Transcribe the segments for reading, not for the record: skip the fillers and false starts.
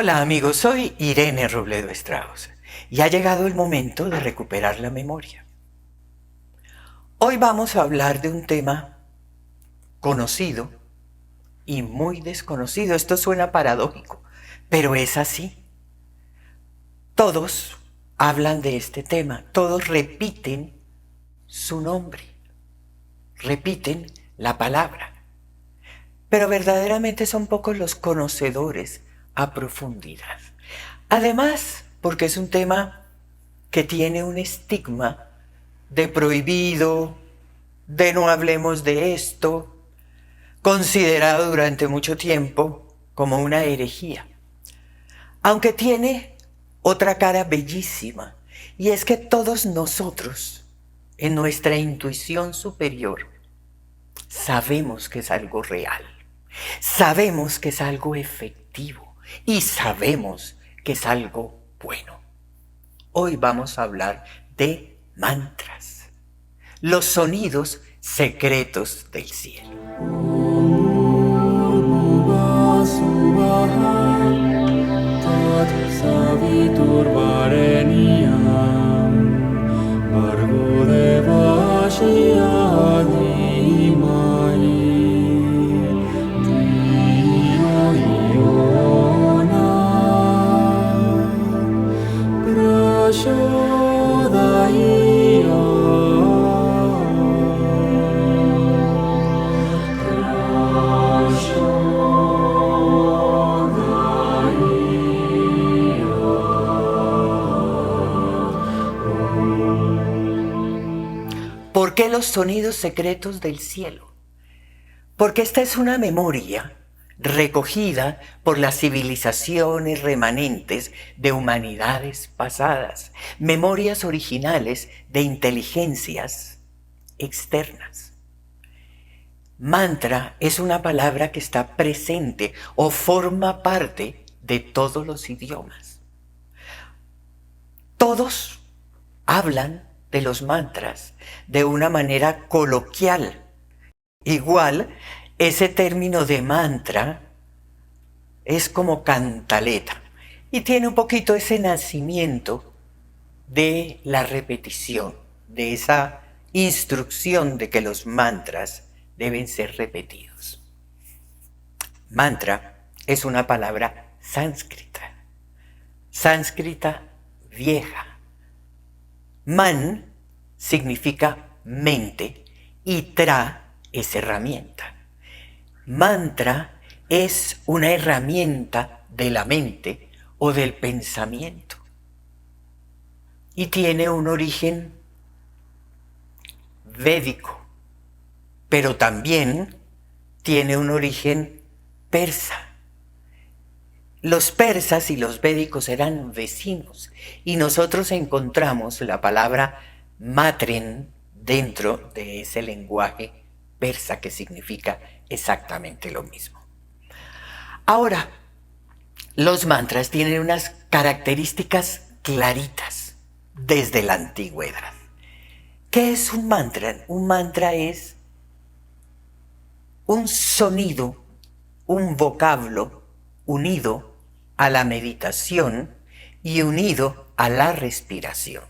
Hola amigos, soy Irene Robledo Strauss y ha llegado el momento de recuperar la memoria. Hoy vamos a hablar de un tema conocido y muy desconocido. Esto suena paradójico, pero es así. Todos hablan de este tema, todos repiten su nombre, repiten la palabra, pero verdaderamente son pocos los conocedores a profundidad. Además, porque es un tema que tiene un estigma de prohibido, de no hablemos de esto, considerado durante mucho tiempo como una herejía. Aunque tiene otra cara bellísima, y es que todos nosotros, en nuestra intuición superior, sabemos que es algo real, sabemos que es algo efectivo y sabemos que es algo bueno. Hoy vamos a hablar de mantras, los sonidos secretos del cielo. ¿Por qué los sonidos secretos del cielo? Porque esta es una memoria recogida por las civilizaciones remanentes de humanidades pasadas, memorias originales de inteligencias externas. Mantra es una palabra que está presente o forma parte de todos los idiomas. Todos hablan de los mantras de una manera coloquial. Igual, ese término de mantra es como cantaleta y tiene un poquito ese nacimiento de la repetición, de esa instrucción de que los mantras deben ser repetidos. Mantra es una palabra sánscrita vieja. Man significa mente y tra es herramienta. Mantra es una herramienta de la mente o del pensamiento y tiene un origen védico, pero también tiene un origen persa. Los persas y los védicos eran vecinos y nosotros encontramos la palabra matren dentro de ese lenguaje persa que significa exactamente lo mismo. Ahora, los mantras tienen unas características claritas desde la antigüedad. ¿Qué es un mantra? Un mantra es un sonido, un vocablo unido a la meditación y unido a la respiración.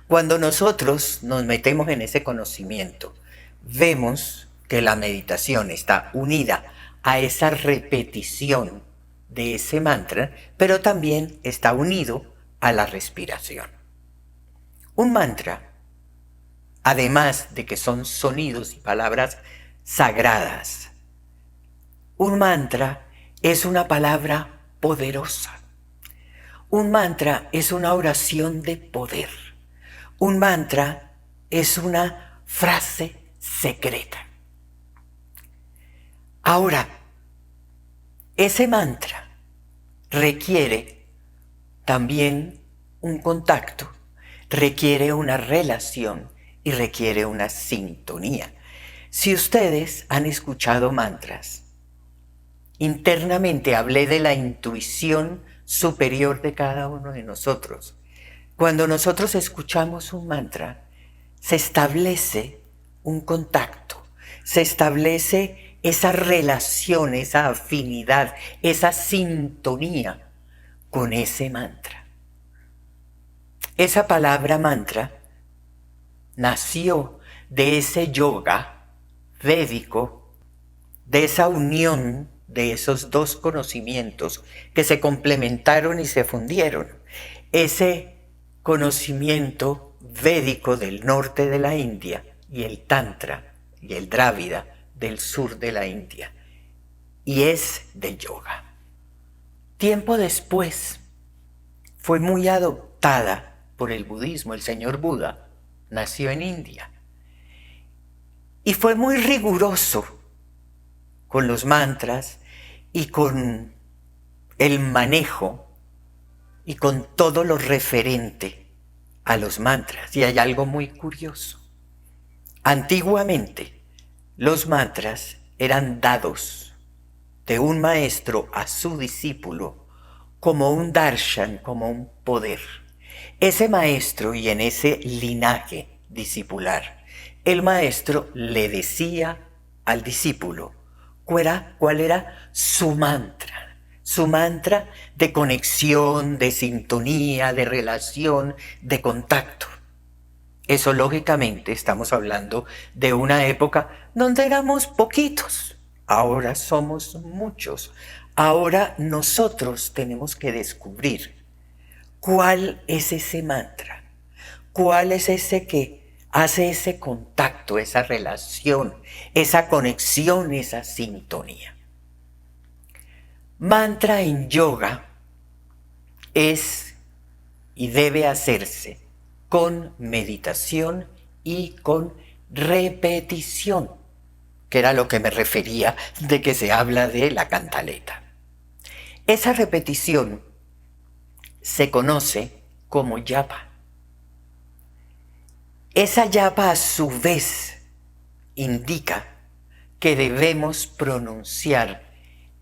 Cuando nosotros nos metemos en ese conocimiento, vemos que la meditación está unida a esa repetición de ese mantra, pero también está unido a la respiración. Un mantra, además de que son sonidos y palabras sagradas, un mantra es una palabra poderosa. Un mantra es una oración de poder. Un mantra es una frase secreta. Ahora, ese mantra requiere también un contacto, requiere una relación y requiere una sintonía. Si ustedes han escuchado mantras, internamente hablé de la intuición superior de cada uno de nosotros. Cuando nosotros escuchamos un mantra, se establece un contacto, se establece esa relación, esa afinidad, esa sintonía con ese mantra. Esa palabra mantra nació de ese yoga védico, de esa unión de esos dos conocimientos que se complementaron y se fundieron. Ese conocimiento védico del norte de la India y el tantra y el drávida del sur de la India. Y es de yoga. Tiempo después fue muy adoptada por el budismo. El señor Buda nació en India y fue muy riguroso con los mantras y con el manejo y con todo lo referente a los mantras. Y hay algo muy curioso. Antiguamente los mantras eran dados de un maestro a su discípulo como un darshan, como un poder. Ese maestro, y en ese linaje discipular, el maestro le decía al discípulo cuál era su mantra de conexión, de sintonía, de relación, de contacto. Eso lógicamente estamos hablando de una época donde éramos poquitos, ahora somos muchos. Ahora nosotros tenemos que descubrir cuál es ese mantra, cuál es ese que hace ese contacto, esa relación, esa conexión, esa sintonía. Mantra en yoga es y debe hacerse con meditación y con repetición, que era lo que me refería de que se habla de la cantaleta. Esa repetición se conoce como japa. Esa japa a su vez indica que debemos pronunciar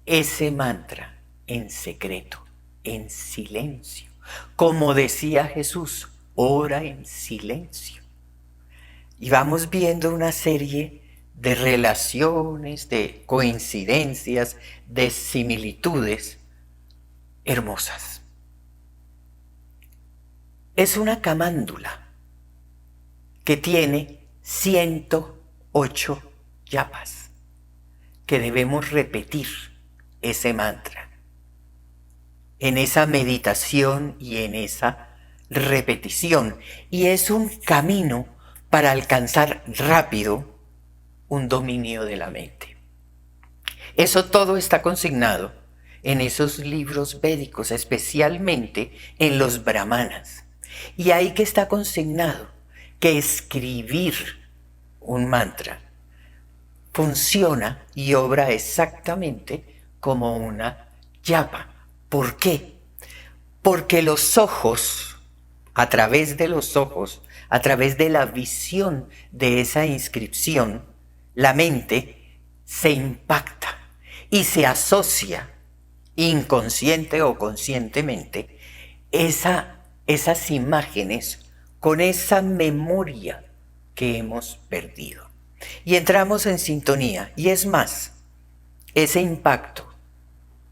ese mantra en secreto, en silencio. Como decía Jesús, ora en silencio. Y vamos viendo una serie de relaciones, de coincidencias, de similitudes hermosas. Es una camándula que tiene 108 yapas, que debemos repetir ese mantra en esa meditación y en esa repetición. Y es un camino para alcanzar rápido un dominio de la mente. Eso todo está consignado en esos libros védicos, especialmente en los brahmanas. Y ahí que está consignado que escribir un mantra funciona y obra exactamente como una japa. ¿Por qué? Porque los ojos, a través de los ojos, a través de la visión de esa inscripción, la mente se impacta y se asocia inconsciente o conscientemente esas imágenes con esa memoria que hemos perdido. Y entramos en sintonía. Y es más, ese impacto,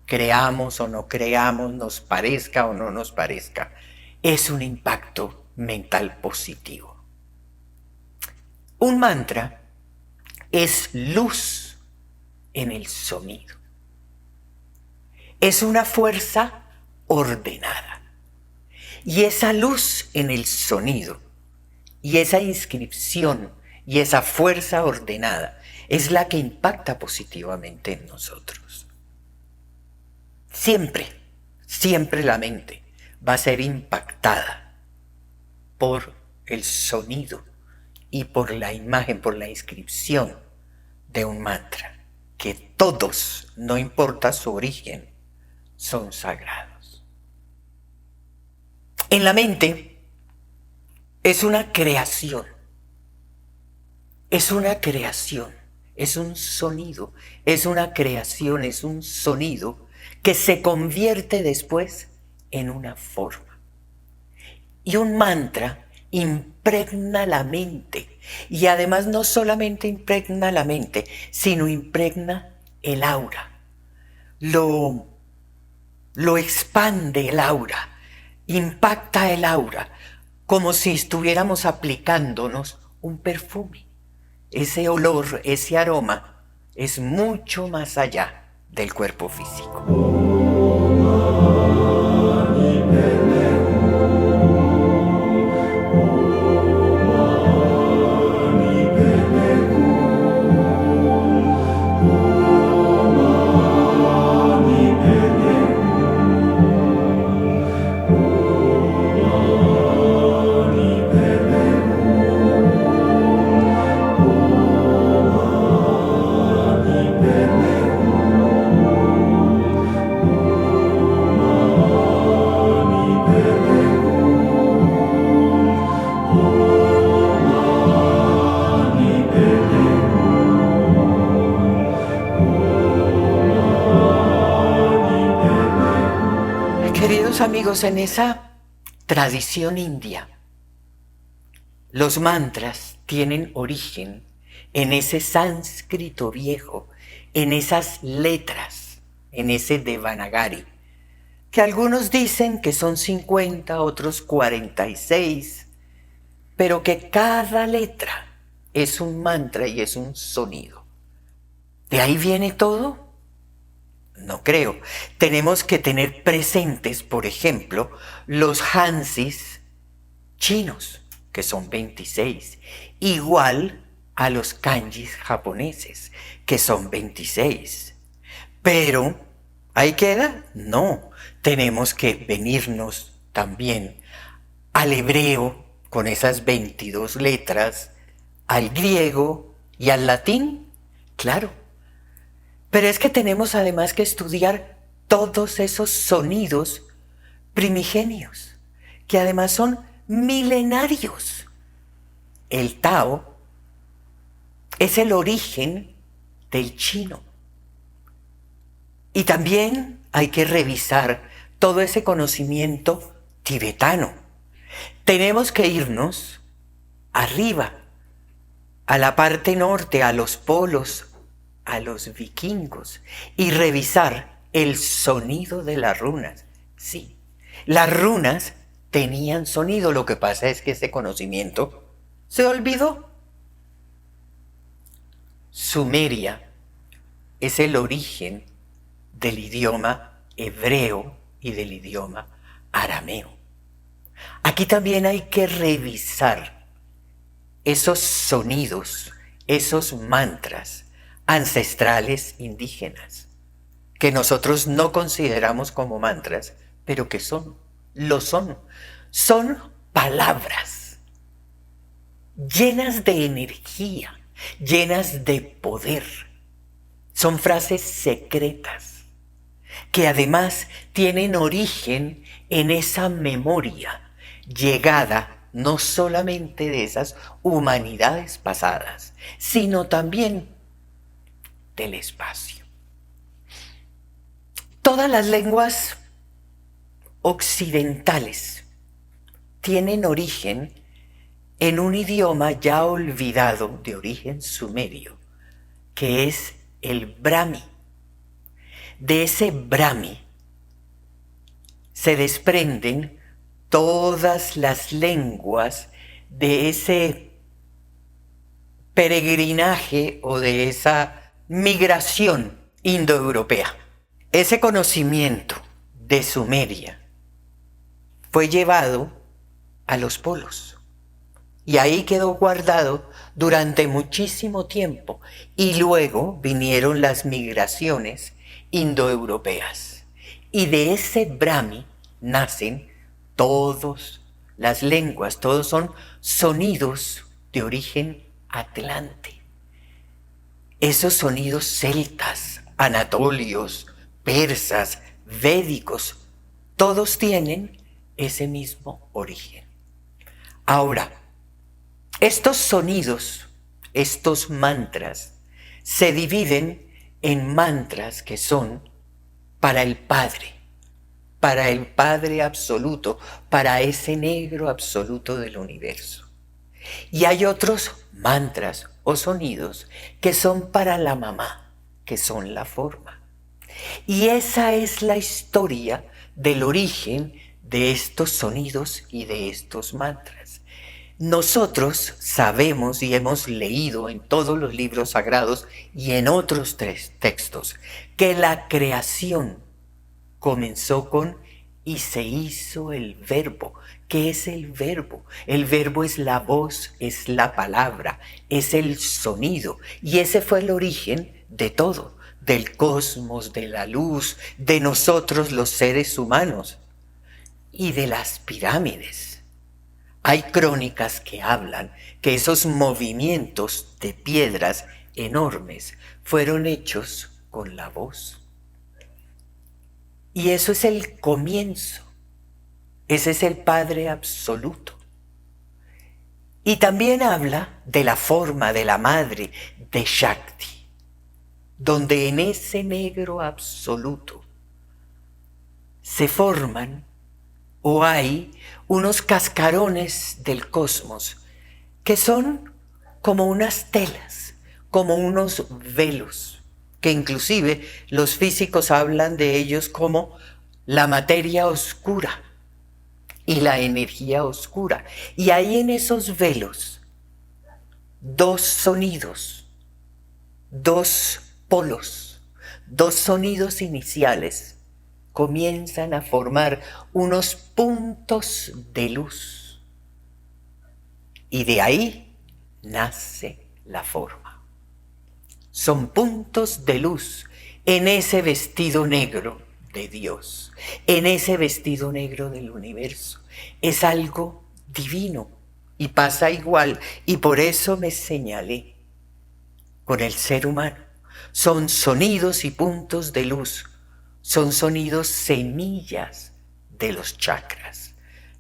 creamos o no creamos, nos parezca o no nos parezca, es un impacto mental positivo. Un mantra es luz en el sonido. Es una fuerza ordenada. Y esa luz en el sonido y esa inscripción y esa fuerza ordenada es la que impacta positivamente en nosotros. Siempre, siempre la mente va a ser impactada por el sonido y por la imagen, por la inscripción de un mantra, que todos, no importa su origen, son sagrados. En la mente es una creación, es un sonido, es una creación, es un sonido que se convierte después en una forma. Y un mantra impregna la mente, y además no solamente impregna la mente, sino impregna el aura, lo lo expande el aura, impacta el aura, como si estuviéramos aplicándonos un perfume. Ese olor, ese aroma, es mucho más allá del cuerpo físico. Queridos amigos, en esa tradición india, los mantras tienen origen en ese sánscrito viejo, en esas letras, en ese Devanagari, que algunos dicen que son 50, otros 46, pero que cada letra es un mantra y es un sonido. ¿De ahí viene todo? No creo. Tenemos que tener presentes, por ejemplo, los hansis chinos, que son 26, igual a los kanjis japoneses, que son 26. Pero, ¿ahí queda? No. Tenemos que venirnos también al hebreo, con esas 22 letras, al griego y al latín, claro. Pero es que tenemos además que estudiar todos esos sonidos primigenios, que además son milenarios. El Tao es el origen del chino. Y también hay que revisar todo ese conocimiento tibetano. Tenemos que irnos arriba, a la parte norte, a los polos, a los vikingos, y revisar el sonido de las runas. Sí, las runas tenían sonido, lo que pasa es que ese conocimiento se olvidó. Sumeria es el origen del idioma hebreo y del idioma arameo. Aquí también hay que revisar esos sonidos, esos mantras ancestrales indígenas, que nosotros no consideramos como mantras, pero que lo son. Son palabras llenas de energía, llenas de poder. Son frases secretas, que además tienen origen en esa memoria llegada no solamente de esas humanidades pasadas, sino también del espacio. Todas las lenguas occidentales tienen origen en un idioma ya olvidado de origen sumerio, que es el Brahmi. De ese Brahmi se desprenden todas las lenguas de ese peregrinaje o de esa migración indoeuropea. Ese conocimiento de Sumeria fue llevado a los polos y ahí quedó guardado durante muchísimo tiempo, y luego vinieron las migraciones indoeuropeas, y de ese Brahmi nacen todas las lenguas. Todos son sonidos de origen atlante. Esos sonidos celtas, anatolios, persas, védicos, todos tienen ese mismo origen. Ahora, estos sonidos, estos mantras, se dividen en mantras que son para el Padre absoluto, para ese negro absoluto del universo. Y hay otros mantras o sonidos que son para la mamá, que son la forma. Y esa es la historia del origen de estos sonidos y de estos mantras. Nosotros sabemos y hemos leído en todos los libros sagrados y en otros tres textos que la creación comenzó con y se hizo el verbo. ¿Qué es el verbo? El verbo es la voz, es la palabra, es el sonido. Y ese fue el origen de todo, del cosmos, de la luz, de nosotros los seres humanos y de las pirámides. Hay crónicas que hablan que esos movimientos de piedras enormes fueron hechos con la voz. Y eso es el comienzo. Ese es el Padre absoluto. Y también habla de la forma de la madre de Shakti, donde en ese negro absoluto se forman o hay unos cascarones del cosmos que son como unas telas, como unos velos, que inclusive los físicos hablan de ellos como la materia oscura y la energía oscura. Y hay en esos velos dos sonidos, dos polos, dos sonidos iniciales comienzan a formar unos puntos de luz. Y de ahí nace la forma. Son puntos de luz en ese vestido negro de Dios, en ese vestido negro del universo. Es algo divino y pasa igual. Y por eso me señalé con el ser humano. Son sonidos y puntos de luz. Son sonidos semillas de los chakras.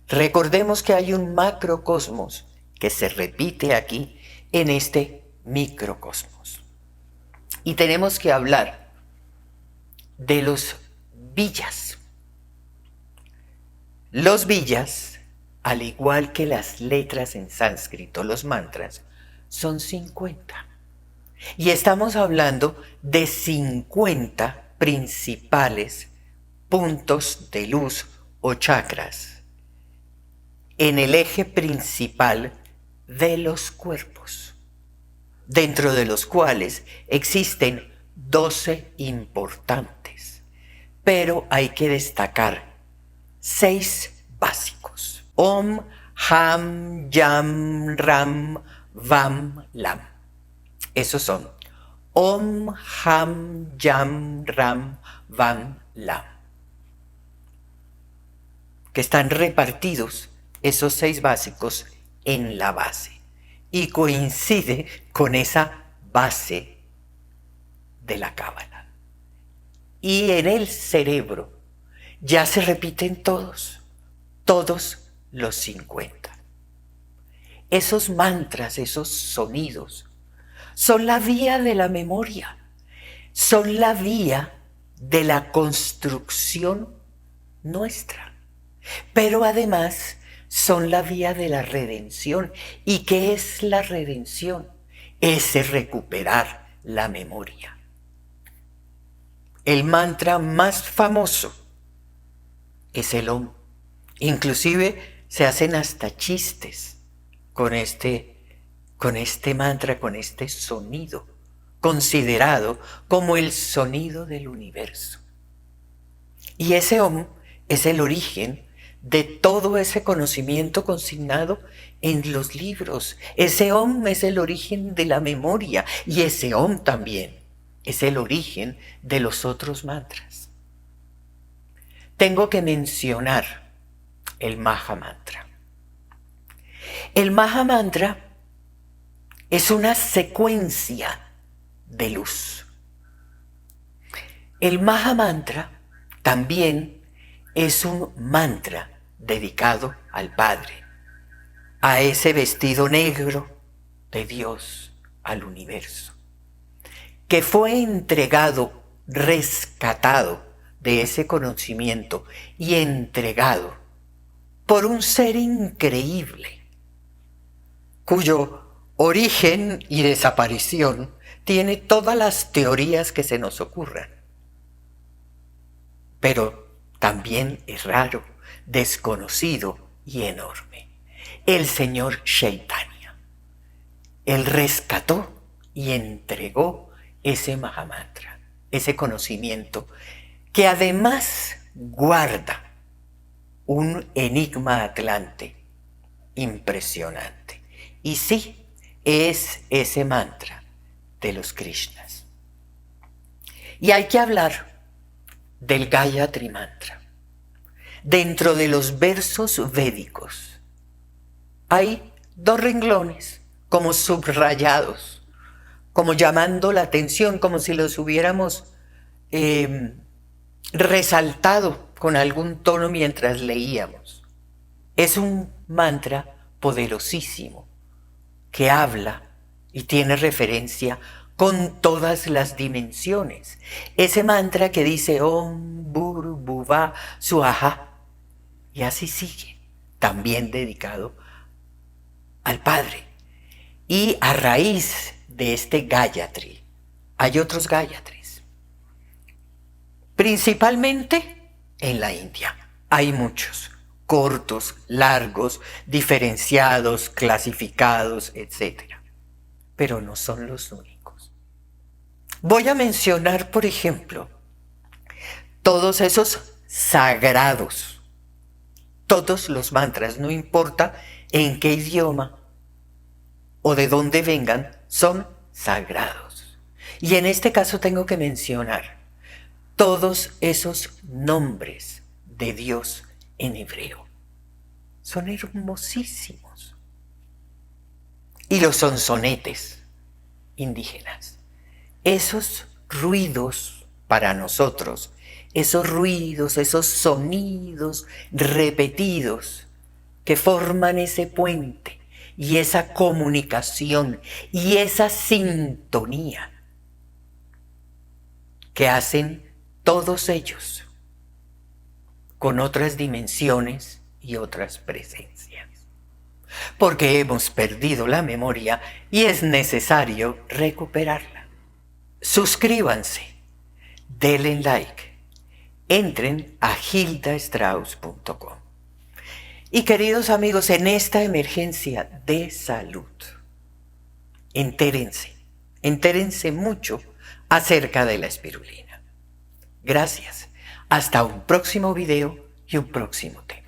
Recordemos que hay un macrocosmos que se repite aquí en este microcosmos. Y tenemos que hablar de los villas. Los villas, al igual que las letras en sánscrito, los mantras, son 50. Y estamos hablando de 50 principales puntos de luz o chakras en el eje principal de los cuerpos, dentro de los cuales existen 12 importantes, pero hay que destacar 6 básicos: Om, Ham, Yam, Ram, Vam, Lam. Esos son Om, Ham, Yam, Ram, Vam, Lam, que están repartidos esos 6 básicos en la base y coincide con esa base de la cábala. Y en el cerebro ya se repiten todos los 50. Esos mantras, esos sonidos, son la vía de la memoria, son la vía de la construcción nuestra, pero además son la vía de la redención. ¿Y qué es la redención? Es recuperar la memoria. El mantra más famoso es el Om. Inclusive se hacen hasta chistes con este mantra, con este sonido, considerado como el sonido del universo. Y ese Om es el origen de todo ese conocimiento consignado en los libros. Ese Om es el origen de la memoria y ese Om también es el origen de los otros mantras. Tengo que mencionar el Maha Mantra. El Maha Mantra es una secuencia de luz. El Maha Mantra también es un mantra dedicado al Padre, a ese vestido negro de Dios, al universo, que fue entregado, rescatado de ese conocimiento y entregado por un ser increíble, cuyo origen y desaparición tiene todas las teorías que se nos ocurran. pero también es raro, desconocido y enorme. El señor Chaitanya. Él rescató y entregó ese Mahamantra, ese conocimiento que además guarda un enigma atlante impresionante. Y sí, es ese mantra de los Krishnas. Y hay que hablar del Gayatri Mantra. Dentro de los versos védicos hay dos renglones como subrayados, como llamando la atención, como si los hubiéramos resaltado con algún tono mientras leíamos. Es un mantra poderosísimo que habla y tiene referencia con todas las dimensiones. Ese mantra que dice Om Bhurvubha Swaha, y así sigue, también dedicado al Padre. Y a raíz de este Gayatri, hay otros Gayatris. Principalmente en la India. Hay muchos, cortos, largos, diferenciados, clasificados, etc. Pero no son los únicos. Voy a mencionar, por ejemplo, todos esos sagrados. Todos los mantras, no importa en qué idioma o de dónde vengan, son sagrados. Y en este caso tengo que mencionar todos esos nombres de Dios en hebreo. Son hermosísimos. Y los sonsonetes indígenas. Esos ruidos para nosotros, esos ruidos, esos sonidos repetidos que forman ese puente y esa comunicación y esa sintonía que hacen todos ellos con otras dimensiones y otras presencias. Porque hemos perdido la memoria y es necesario recuperarla. Suscríbanse, denle like, entren a hildastrauss.com. Y queridos amigos, en esta emergencia de salud, entérense mucho acerca de la espirulina. Gracias. Hasta un próximo video y un próximo tema.